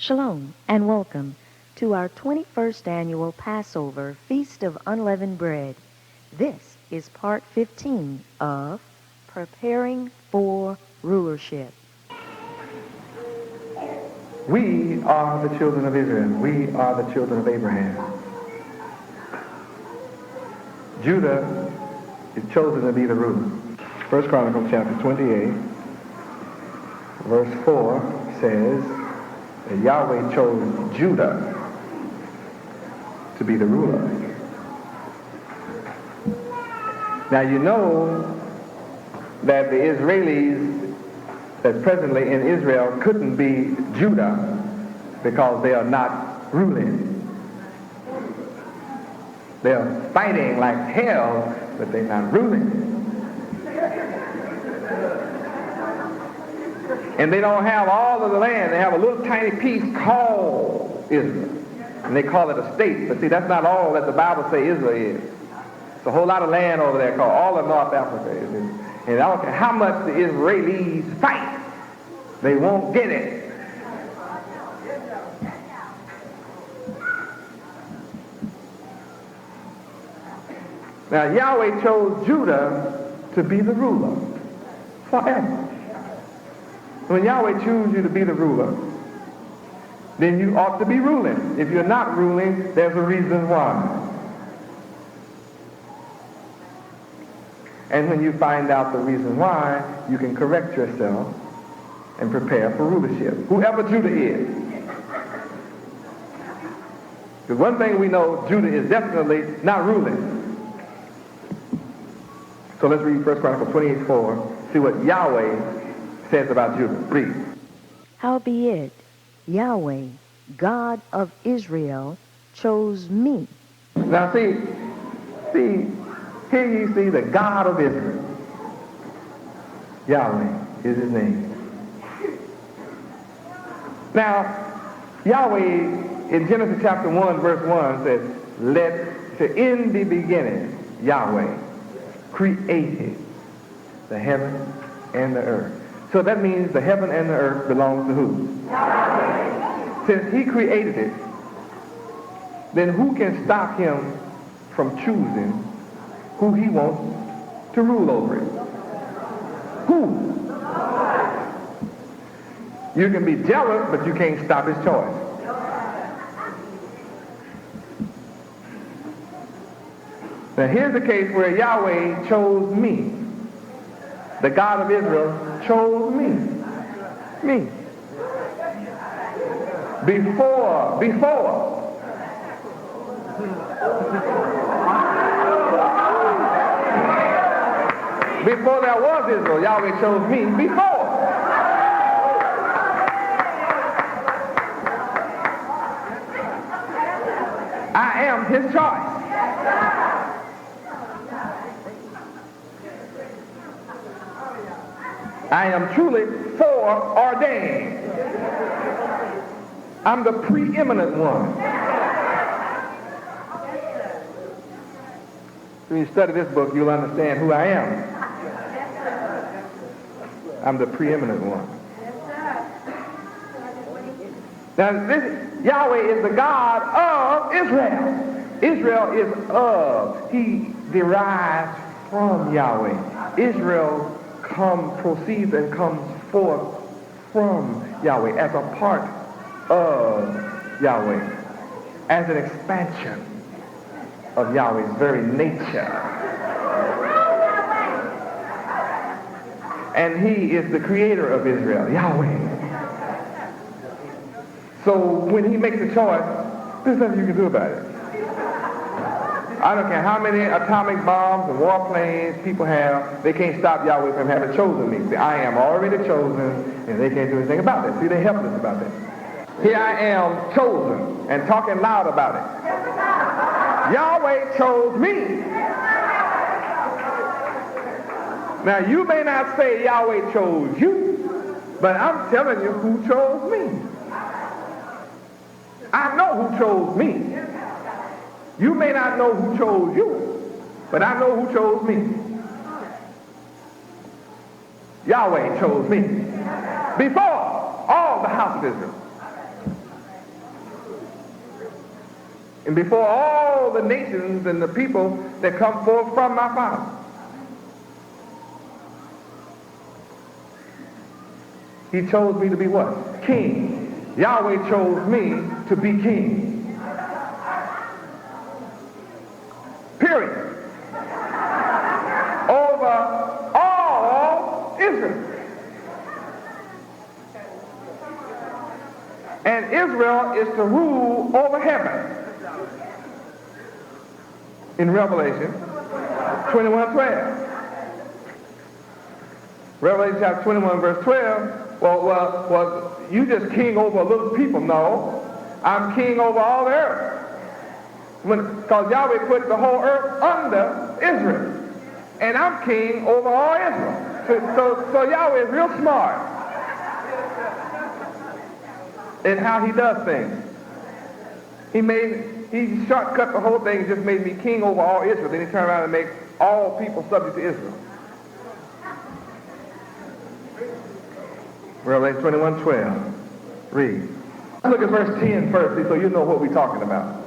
Shalom and welcome to our 21st annual Passover Feast of Unleavened Bread. This is part 15 of Preparing for Rulership. We are the children of Israel. We are the children of Abraham. Judah is chosen to be the ruler. First Chronicles chapter 28, verse 4 says that Yahweh chose Judah to be the ruler. Now you know that the Israelis that's presently in Israel couldn't be Judah because they are not ruling. They're fighting like hell, but they're not ruling. And they don't have all of the land. They have a little tiny piece called Israel. And they call it a state. But see, that's not all that the Bible says Israel is. It's a whole lot of land over there called all of North Africa. And I don't care how much the Israelis fight, they won't get it. Now, Yahweh chose Judah to be the ruler forever. When Yahweh chooses you to be the ruler, then you ought to be ruling. If you're not ruling, there's a reason why. And when you find out the reason why, you can correct yourself and prepare for rulership, whoever Judah is. Because one thing we know, Judah is definitely not ruling. So let's read 1 Chronicles 28:4, see what Yahweh says about Judah. Read. Howbeit, Yahweh, God of Israel, chose me. Now see, here you see the God of Israel. Yahweh is his name. Now, Yahweh in Genesis chapter 1, verse 1 says, in the beginning, Yahweh created the heaven and the earth. So that means the heaven and the earth belongs to who? Yahweh. Since he created it, then who can stop him from choosing who he wants to rule over it? Who? You can be jealous, but you can't stop his choice. Now here's the case where Yahweh chose me. The God of Israel chose me. Me. Before there was Israel, Yahweh chose me before. I am his choice. I am truly foreordained. I'm the preeminent one. When you study this book, you'll understand who I am. I'm the preeminent one. Now, this Yahweh is the God of Israel. Israel is of. He derives from Yahweh. Israel proceeds and comes forth from Yahweh as a part of Yahweh, as an expansion of Yahweh's very nature. And he is the creator of Israel, Yahweh. So when he makes a choice, there's nothing you can do about it. I don't care how many atomic bombs and warplanes people have, they can't stop Yahweh from having chosen me. See, I am already chosen, and they can't do anything about it. See, they're helpless about that. Here I am chosen and talking loud about it. Yahweh chose me. Now, you may not say Yahweh chose you, but I'm telling you who chose me. I know who chose me. You may not know who chose you, but I know who chose me. Yahweh chose me before all the house of Israel. and before all the nations and the people that come forth from my Father. He chose me to be what? King. Yahweh chose me to be king. Period. Over all Israel. And Israel is to rule over heaven. In Revelation 21:12. Revelation chapter 21 verse 12. Well, you just king over a little people. No, I'm king over all the earth. Because Yahweh put the whole earth under Israel. And I'm king over all Israel. So Yahweh is real smart in how he does things. He shortcut the whole thing and just made me king over all Israel. Then he turned around and made all people subject to Israel. Revelation 21:12. Read. Let's look at verse 10 first, so you know what we're talking about.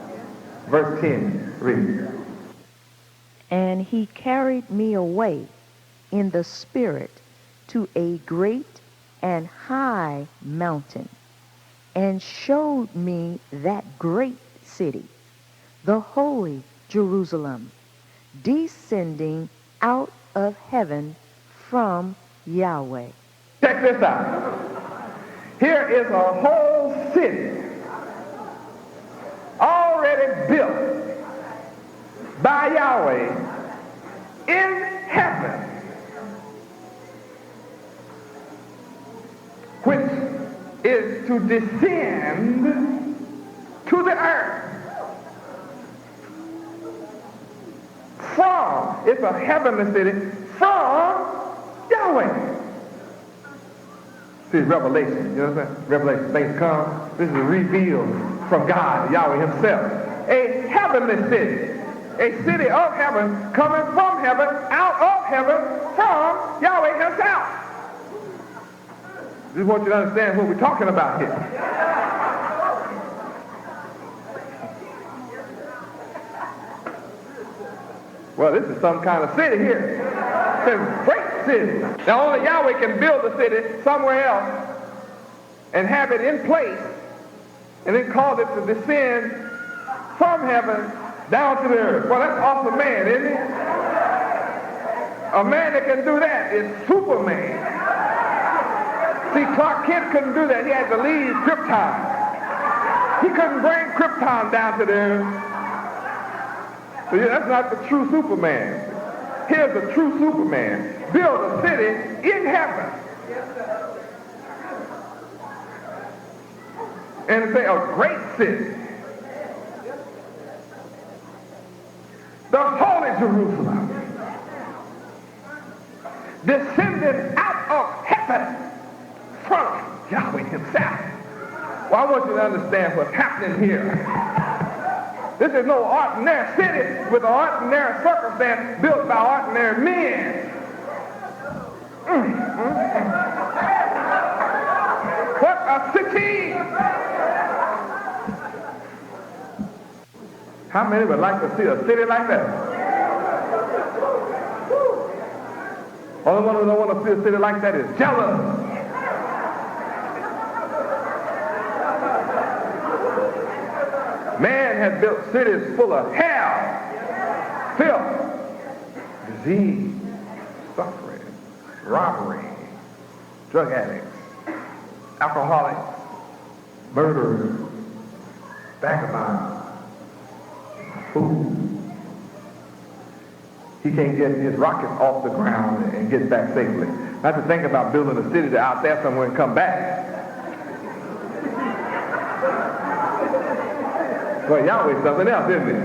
Verse 10. Read. And he carried me away in the spirit to a great and high mountain, and showed me that great city, the holy Jerusalem, descending out of heaven from Yahweh. Check this out. Here is a whole city already built by Yahweh in heaven, which is to descend to the earth from, it's a heavenly city, from Yahweh. See, Revelation, you know what I'm saying? Revelation, things come. This is revealed from God, Yahweh himself. A heavenly city. A city of heaven, coming from heaven, out of heaven, from Yahweh himself. Just want you to understand what we're talking about here. Well, this is some kind of city here. It's a great city. Now, only Yahweh can build a city somewhere else and have it in place and then cause it to descend from heaven down to the earth. Well, that's awesome man, isn't it? A man that can do that is Superman. See, Clark Kent couldn't do that. He had to leave Krypton. He couldn't bring Krypton down to the earth. So yeah, that's not the true Superman. Here's the true Superman. Build a city in heaven. And say a great city. The holy Jerusalem. Descended out of heaven from Yahweh himself. Well, I want you to understand what's happening here. This is no ordinary city with an ordinary circumstance built by ordinary men. What a city! How many would like to see a city like that? Only one who don't want to see a city like that is jealous. Man has built cities full of hell, filth, disease, suffering, robbery, drug addicts, alcoholics, murderers, vagabonds, fools. He can't get his rockets off the ground and get back safely. Not to think about building a city out there somewhere and come back. Well, Yahweh's something else, isn't it?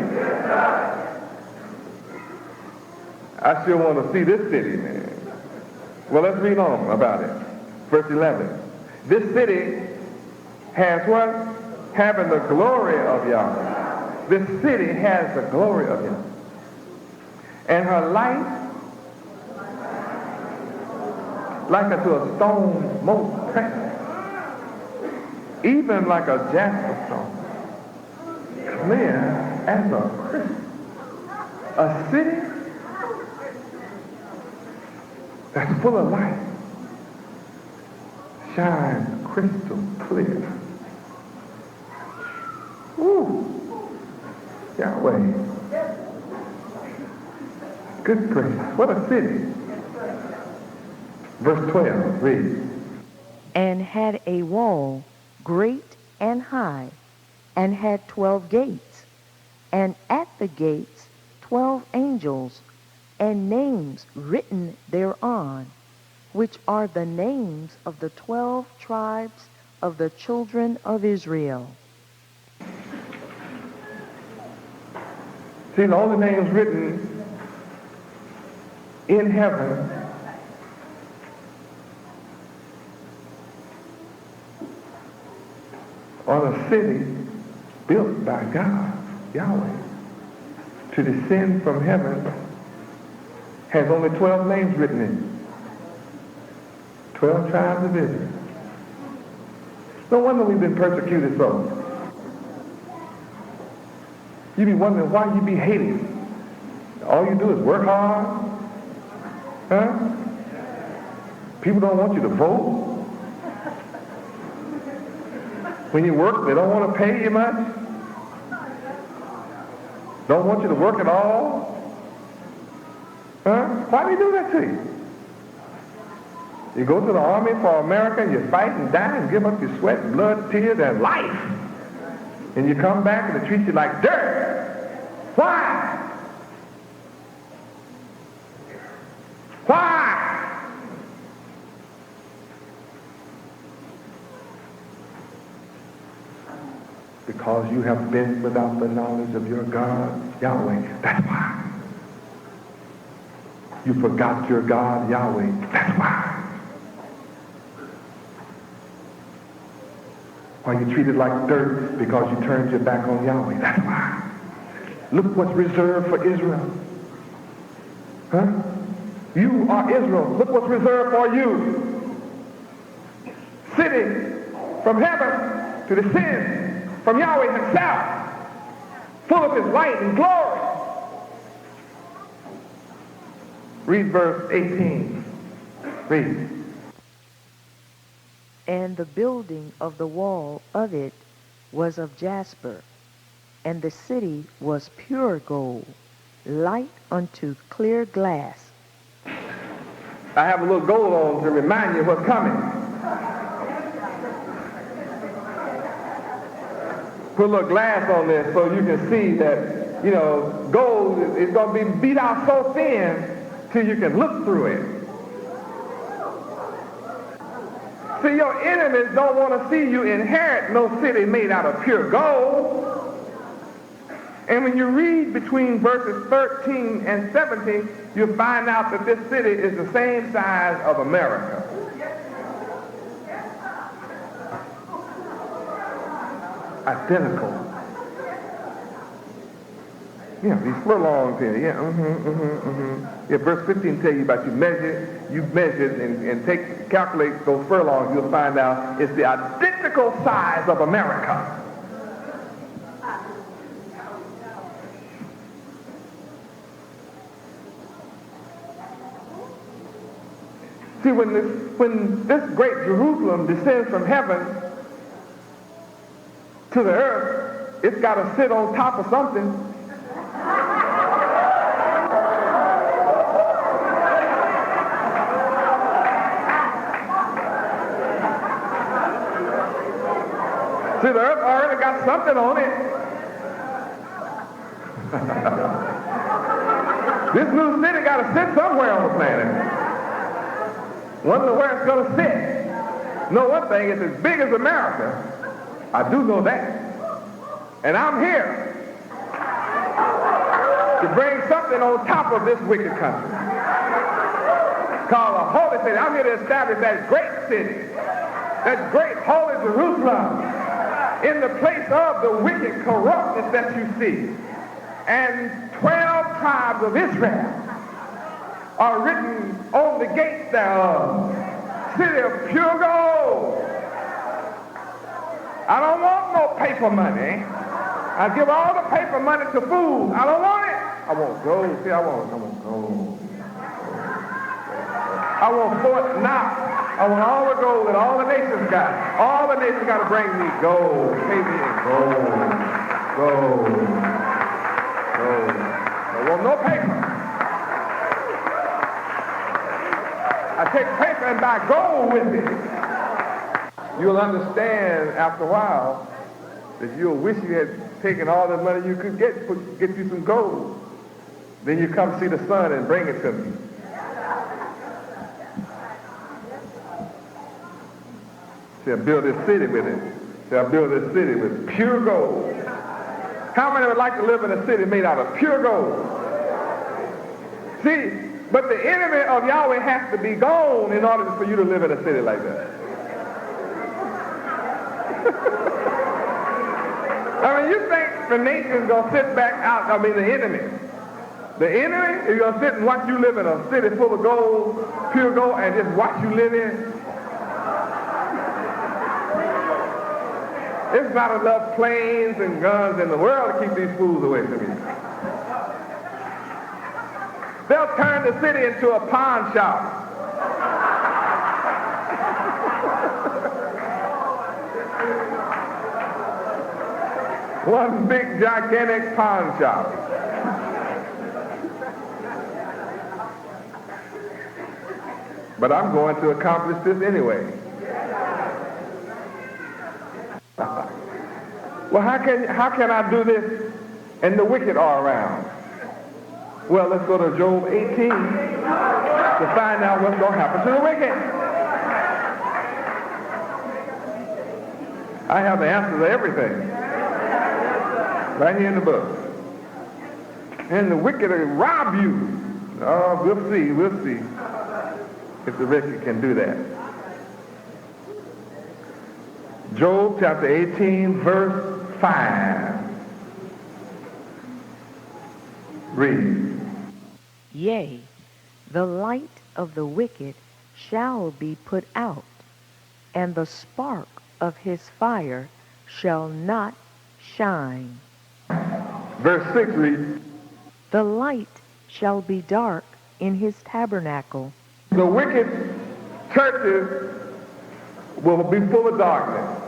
I sure want to see this city, man. Well, let's read on about it. Verse 11. This city has what? Having the glory of Yahweh. This city has the glory of Yahweh. And her light, like unto a stone most precious, even like a jasper stone, clear as a Christian. A city that's full of light shines crystal clear. Woo! Yahweh. Good gracious. What a city. Verse 12, read. And had a wall great and high, and had 12 gates, and at the gates 12 angels, and names written thereon, which are the names of the 12 tribes of the children of Israel. See, the only names written in heaven on a city built by God, Yahweh, to descend from heaven, has only 12 names written in it. 12 tribes of Israel. No wonder we've been persecuted so. You be wondering why you be hated. All you do is work hard. Huh? People don't want you to vote. When you work, they don't want to pay you much. Don't want you to work at all. Huh? Why do they do that to you? You go to the army for America and you fight and die and give up your sweat, blood, tears, and life. And you come back and they treat you like dirt. Why? Why? Because you have been without the knowledge of your God, Yahweh. That's why. You forgot your God, Yahweh. That's why. Why you treated like dirt because you turned your back on Yahweh. That's why. Look what's reserved for Israel. Huh? You are Israel. Look what's reserved for you. Sitting from heaven to descend from Yahweh himself, full of his light and glory. Read verse 18. Read. And the building of the wall of it was of jasper, and the city was pure gold, light unto clear glass. I have a little gold on to remind you what's coming. Put a little glass on this so you can see that, you know, gold is going to be beat out so thin till you can look through it. See, your enemies don't want to see you inherit no city made out of pure gold. And when you read between verses 13 and 17, you'll find out that this city is the same size of America. Identical. Yeah, these furlongs here. Yeah, Yeah, verse 15 tell you about you measure and calculate those furlongs. You'll find out it's the identical size of America. See, when this great Jerusalem descends from heaven to the earth, it's got to sit on top of something. See, the earth already got something on it. This new city got to sit somewhere on the planet. Wonder where it's going to sit. Know one thing, it's as big as America. I do know that. And I'm here to bring something on top of this wicked country called a holy city. I'm here to establish that great city, that great holy Jerusalem, in the place of the wicked corruptness that you see. And 12 tribes of Israel are written on the gates thereof. City of pure gold. I don't want no paper money. I give all the paper money to food. I don't want it. I want gold. See, I want gold. I want Fort Knox. I want all the gold that all the nations got. All the nations got to bring me gold. Pay me in gold. Gold. Gold. I want no paper. I take paper and buy gold with it. You'll understand after a while that you'll wish you had taken all the money you could get you some gold. Then you come see the sun and bring it to me. See, I build this city with it. See, I build this city with pure gold. How many would like to live in a city made out of pure gold? See, but the enemy of Yahweh has to be gone in order for you to live in a city like that. I mean, you think the nation's going to sit back out, the enemy. The enemy is going to sit and watch you live in a city full of gold, pure gold, and just watch you live in. There's not enough planes and guns in the world to keep these fools away from you. They'll turn the city into a pawn shop. One big, gigantic pawn shop. But I'm going to accomplish this anyway. Well, how can I do this and the wicked are around? Well, let's go to Job 18 to find out what's going to happen to the wicked. I have the answer to everything right here in the book. And the wicked will rob you. Oh, we'll see if the wicked can do that. Job chapter 18, verse 5. Read. Yea, the light of the wicked shall be put out, and the spark of his fire shall not shine. Verse 6 reads. The light shall be dark in his tabernacle. The wicked churches will be full of darkness.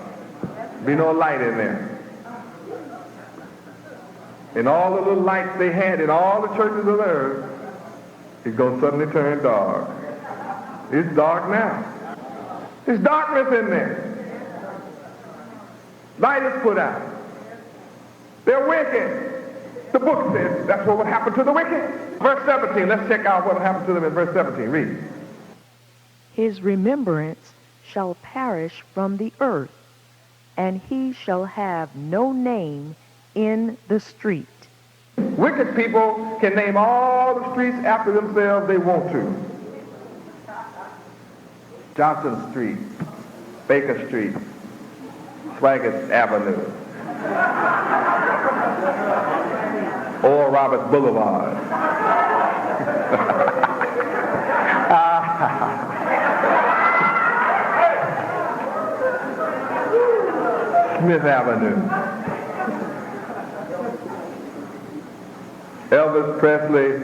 Be no light in there. And all the little lights they had in all the churches of the earth, it's going to suddenly turn dark. It's dark now. There's darkness in there. Light is put out. They're wicked. The book says that's what would happen to the wicked. Verse 17, let's check out what will happen to them in verse 17. Read. His remembrance shall perish from the earth, and he shall have no name in the street. Wicked people can name all the streets after themselves they want to. Johnson Street, Baker Street, Swaggart Avenue, Oral Roberts Boulevard. Smith Avenue, Elvis Presley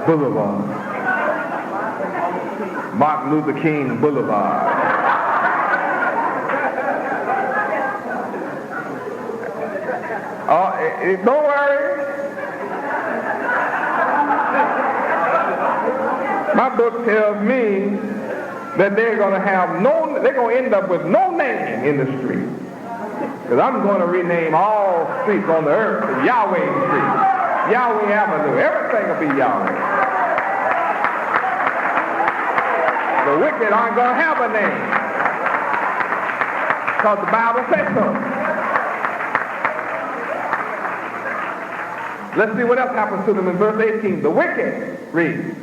Boulevard, Martin Luther King Boulevard. Don't worry. My book tells me that they're going to end up with no name in the street. Because I'm going to rename all streets on the earth to Yahweh Street, Yahweh Avenue. Everything will be Yahweh. The wicked aren't going to have a name. Because the Bible says so. Let's see what else happens to them in verse 18. The wicked, read.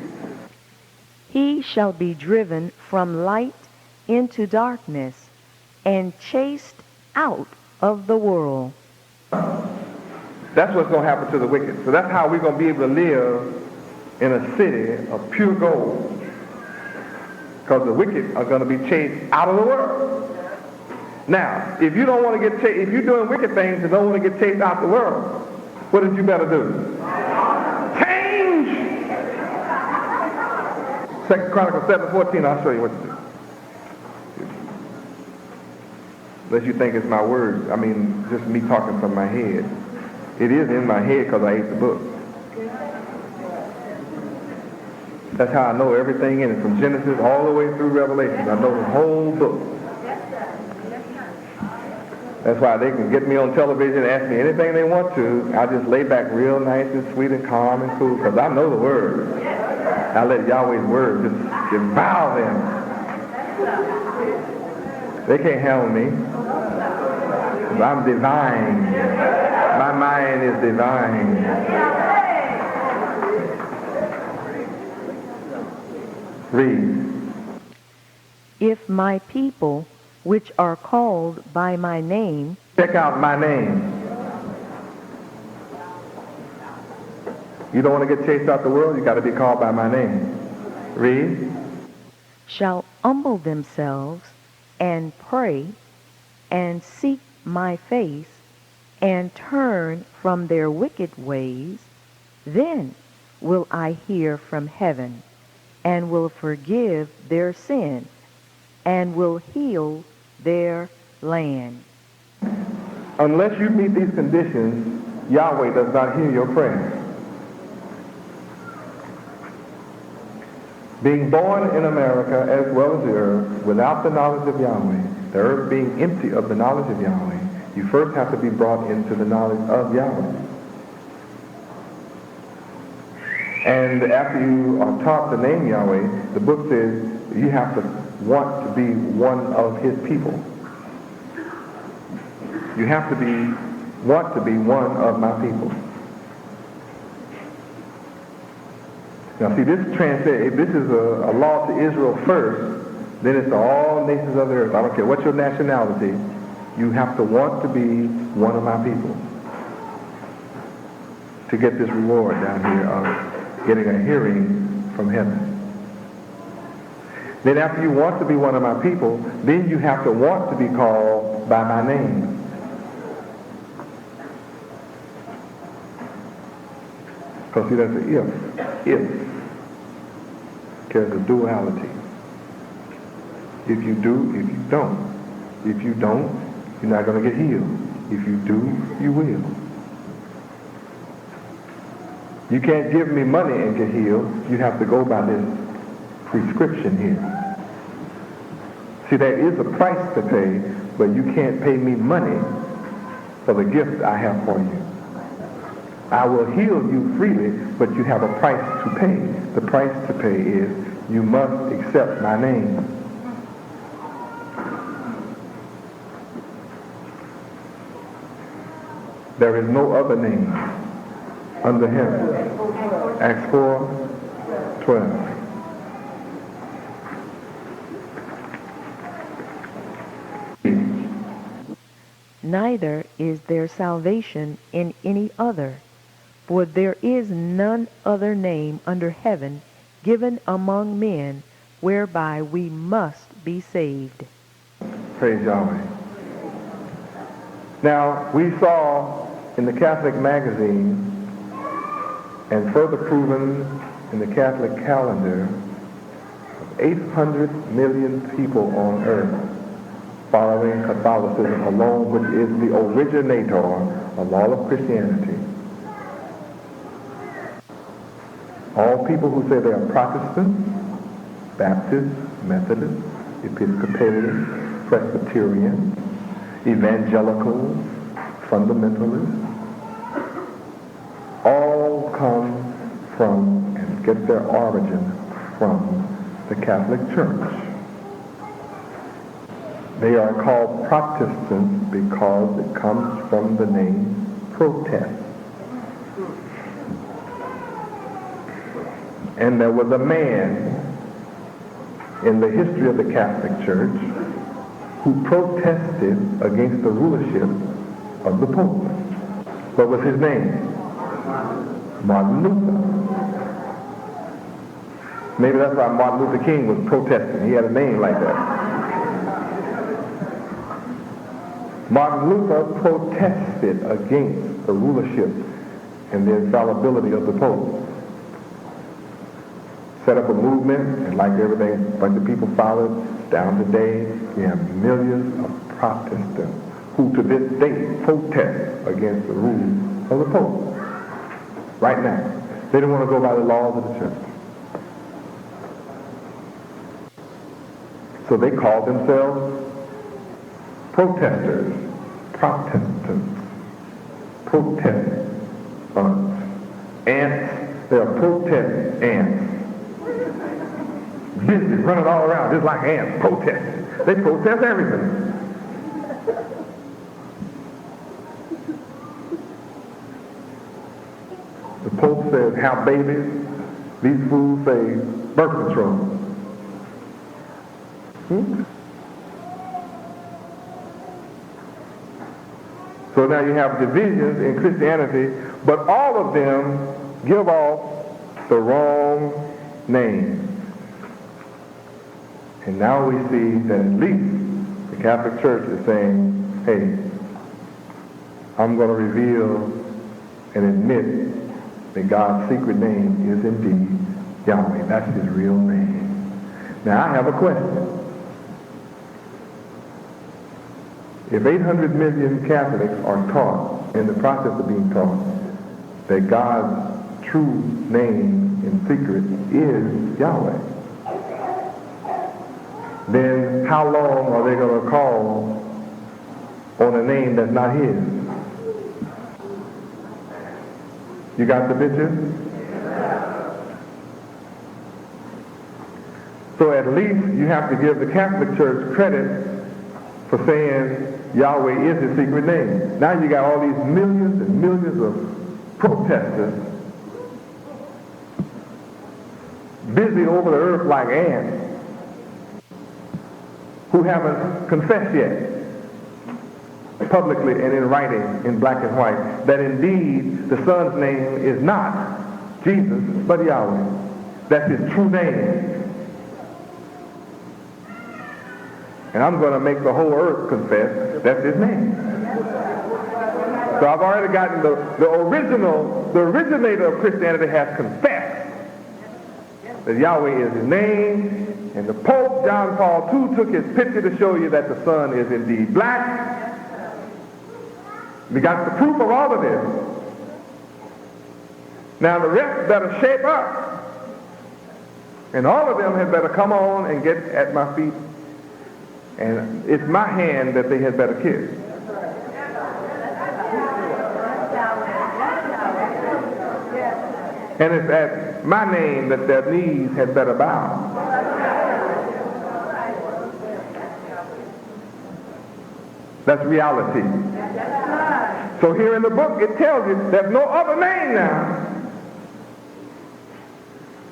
He shall be driven from light into darkness and chased out of the world. That's what's going to happen to the wicked. So that's how we're going to be able to live in a city of pure gold. Because the wicked are going to be chased out of the world. Now, if you don't want to get chased, if you're doing wicked things and don't want to get chased out the world, what did you better do? Change! 2 Chronicles 7:14, I'll show you what to do. Unless you think it's my words, I mean, just me talking from my head. It is in my head because I ate the book. That's how I know everything in it, from Genesis all the way through Revelation. I know the whole book. That's why they can get me on television and ask me anything they want to. I just lay back real nice and sweet and calm and cool because I know the word. I let Yahweh's word just devour them. They can't handle me. I'm divine. My mind is divine. Read. If my people, which are called by my name. Check out my name. You don't want to get chased out the world, you got to be called by my name. Read. Shall humble themselves and pray and seek my face and turn from their wicked ways, then will I hear from heaven and will forgive their sin and will heal their land. Unless you meet these conditions, Yahweh does not hear your prayer. Being born in America as well as the earth without the knowledge of Yahweh, the earth being empty of the knowledge of Yahweh, you first have to be brought into the knowledge of Yahweh. And after you are taught the name Yahweh, the book says you have to want to be one of his people. You have to want to be one of my people. Now see, this is a law to Israel first, then it's to all nations of the earth. I don't care what's your nationality, you have to want to be one of my people to get this reward down here of getting a hearing from heaven. Then after you want to be one of my people, then you have to want to be called by my name. Because see, that's an if. There's a duality. If you do, if you don't. If you don't, you're not going to get healed. If you do, you will. You can't give me money and get healed. You have to go by this prescription here. See, there is a price to pay, but you can't pay me money for the gift I have for you. I will heal you freely, but you have a price to pay. The price to pay is you must accept my name. There is no other name under heaven. Acts 4:12. Neither is there salvation in any other, for there is none other name under heaven given among men whereby we must be saved. Praise Yahweh. Now, we saw in the Catholic magazine, and further proven in the Catholic calendar, 800 million people on earth following Catholicism alone, which is the originator of all of Christianity. All people who say they are Protestant, Baptist, Methodist, Episcopalian, Presbyterian, Evangelical, Fundamentalists, all come from and get their origin from the Catholic Church. They are called Protestants because it comes from the name protest. And there was a man in the history of the Catholic Church who protested against the rulership of the Pope. What was his name? Martin Luther. Maybe that's why Martin Luther King was protesting. He had a name like that. Martin Luther protested against the rulership and the infallibility of the Pope. Set up a movement, and like everything, a bunch of people followed. Down today, we have millions of Protestants who to this day protest against the rule of the Pope. Right now. They don't want to go by the laws of the church. So they call themselves protesters, Protestants, protestants, ants. They are protest ants. Busy running all around just like ants, protesting. They protest everything. The Pope says have babies. These fools say birth control. So now you have divisions in Christianity, but all of them give off the wrong name. And now we see that at least the Catholic Church is saying, hey, I'm going to reveal and admit that God's secret name is indeed Yahweh. That's his real name. Now I have a question. If 800 million Catholics are taught, in the process of being taught, that God's true name in secret is Yahweh, then how long are they going to call on a name that's not his? You got the picture? So at least you have to give the Catholic Church credit for saying Yahweh is his secret name. Now you got all these millions and millions of protesters busy over the earth like ants who haven't confessed yet publicly and in writing in black and white that indeed the Son's name is not Jesus but Yahweh. That's his true name. And I'm going to make the whole earth confess that's his name. So I've already gotten the originator of Christianity has confessed that Yahweh is his name, and the Pope, John Paul II, took his picture to show you that the sun is indeed black. We got the proof of all of this. Now the rest better shape up, and all of them had better come on and get at my feet. And it's my hand that they had better kiss. And it's at my name that their knees had better bow. That's reality. So here in the book it tells you there's no other name now.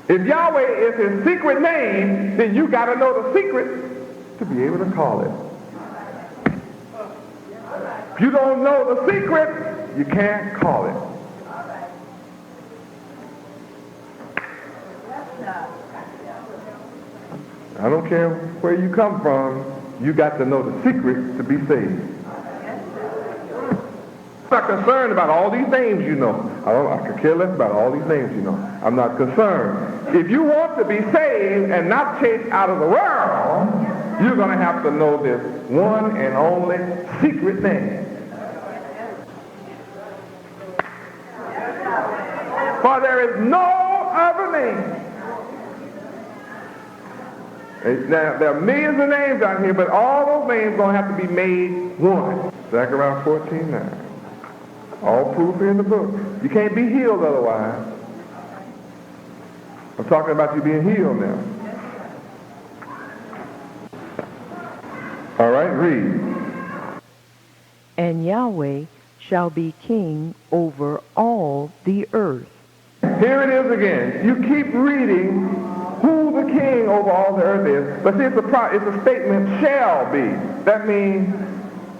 If Yahweh is his secret name, then you got to know the secret to be able to call it. If you don't know the secret, you can't call it. I don't care where you come from, you got to know the secret to be saved. I'm not concerned about all these names you know. I could care less about all these names you know. I'm not concerned. If you want to be saved and not chased out of the world, you're going to have to know this one and only secret name. For there is no other name. Now, there are millions of names out here, but all those names are going to have to be made one. Zechariah 14:9. All proof in the book. You can't be healed otherwise. I'm talking about you being healed now. All right, read. And Yahweh shall be king over all the earth. Here it is again. You keep reading who the king over all the earth is. But see, it's a statement, shall be. That means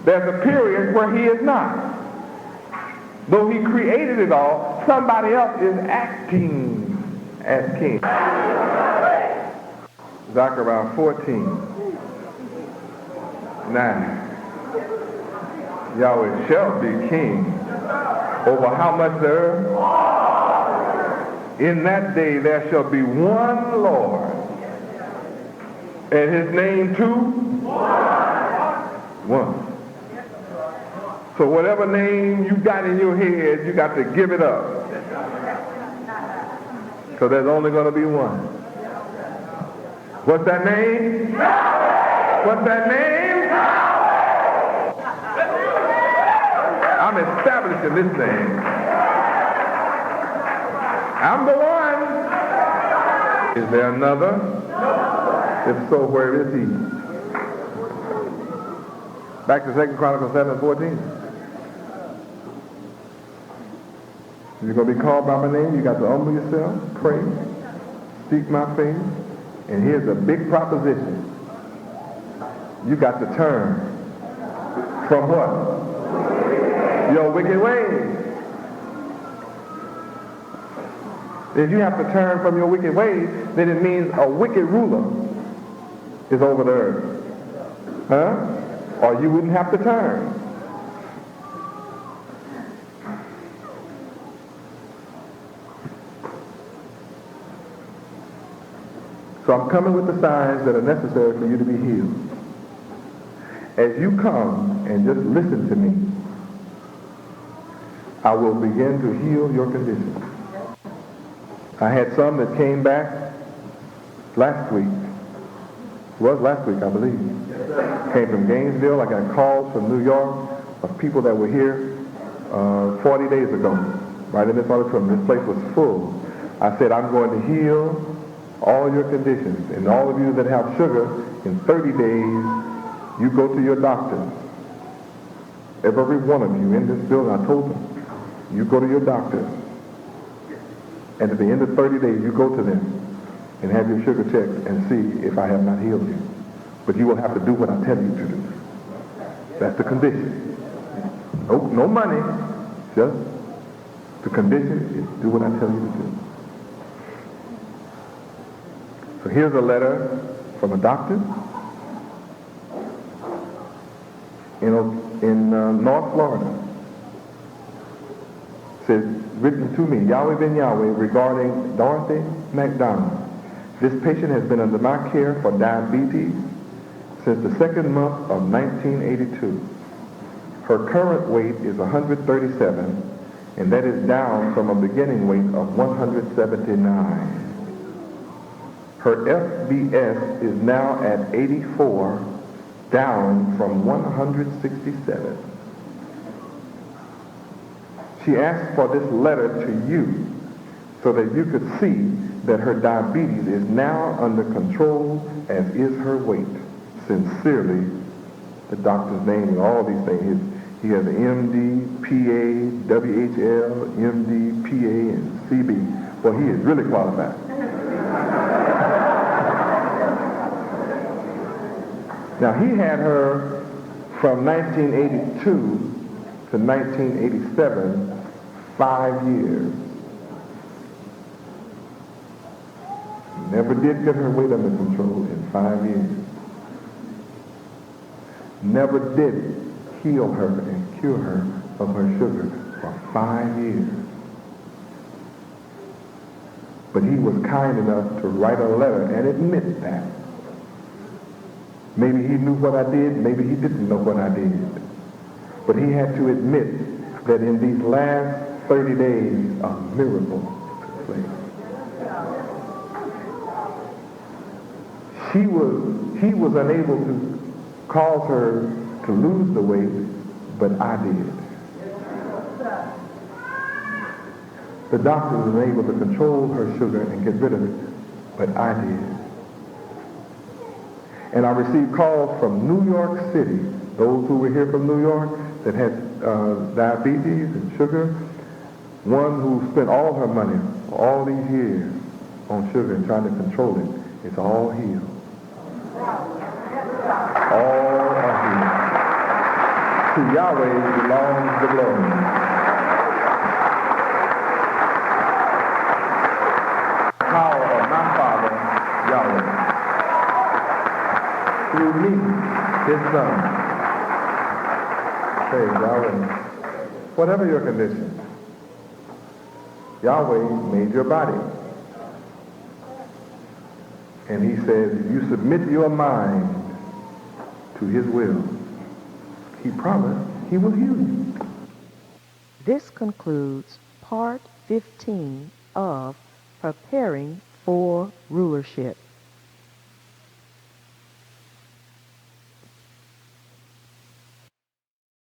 there's a period where he is not. Though he created it all, somebody else is acting as king. Zechariah 14:9. Yahweh shall be king over how much the earth? In that day there shall be one Lord, and his name too? One. So whatever name you got in your head, you got to give it up. Because there's only going to be one. What's that name? What's that name? I'm establishing this name. I'm the one. Is there another? If so, where is he? Back to 2 Chronicles 7:14. If you're going to be called by my name, you got to humble yourself, pray, seek my face, and here's a big proposition. You got to turn from what? Your wicked ways. If you have to turn from your wicked ways, then it means a wicked ruler is over the earth. Huh? Or you wouldn't have to turn. So I'm coming with the signs that are necessary for you to be healed. As you come and just listen to me, I will begin to heal your condition. I had some that came back last week. It was last week, I believe. Came from Gainesville. I got calls from New York of people that were here 40 days ago, right in this auditorium. This place was full. I said, I'm going to heal all your conditions. And all of you that have sugar, in 30 days, you go to your doctor. Every one of you in this building, I told them, you go to your doctor. And at the end of 30 days, you go to them and have your sugar checked and see if I have not healed you. But you will have to do what I tell you to do. That's the condition. No money. Just the condition is do what I tell you to do. So here's a letter from a doctor in North Florida. It says, written to me, Yahweh ben Yahweh, regarding Dorothy McDonald. This patient has been under my care for diabetes since the second month of 1982. Her current weight is 137, and that is down from a beginning weight of 179. Her FBS is now at 84, down from 167. She asked for this letter to you so that you could see that her diabetes is now under control, as is her weight. Sincerely, the doctor's name and all these things. He has an MD, PA, WHL, MD, PA, and CB. Well, he is really qualified. Now, he had her from 1982 to 1987, 5 years. Never did get her weight under control in 5 years. Never did heal her and cure her of her sugar for 5 years. But he was kind enough to write a letter and admit that. Maybe he knew what I did, maybe he didn't know what I did. But he had to admit that in these last 30 days, a miracle took place. He was unable to cause her to lose the weight, but I did. The doctor was unable to control her sugar and get rid of it, but I did. And I received calls from New York City, those who were here from New York that had diabetes and sugar. One who spent all her money all these years on sugar and trying to control it. It's all healed. All are healed. To Yahweh belongs the glory. Power of my Father, Yahweh. Through me, his son. say, Yahweh, whatever your condition, Yahweh made your body. And he says, if you submit your mind to his will, he promised he will heal you. This concludes part 15 of Preparing for Rulership.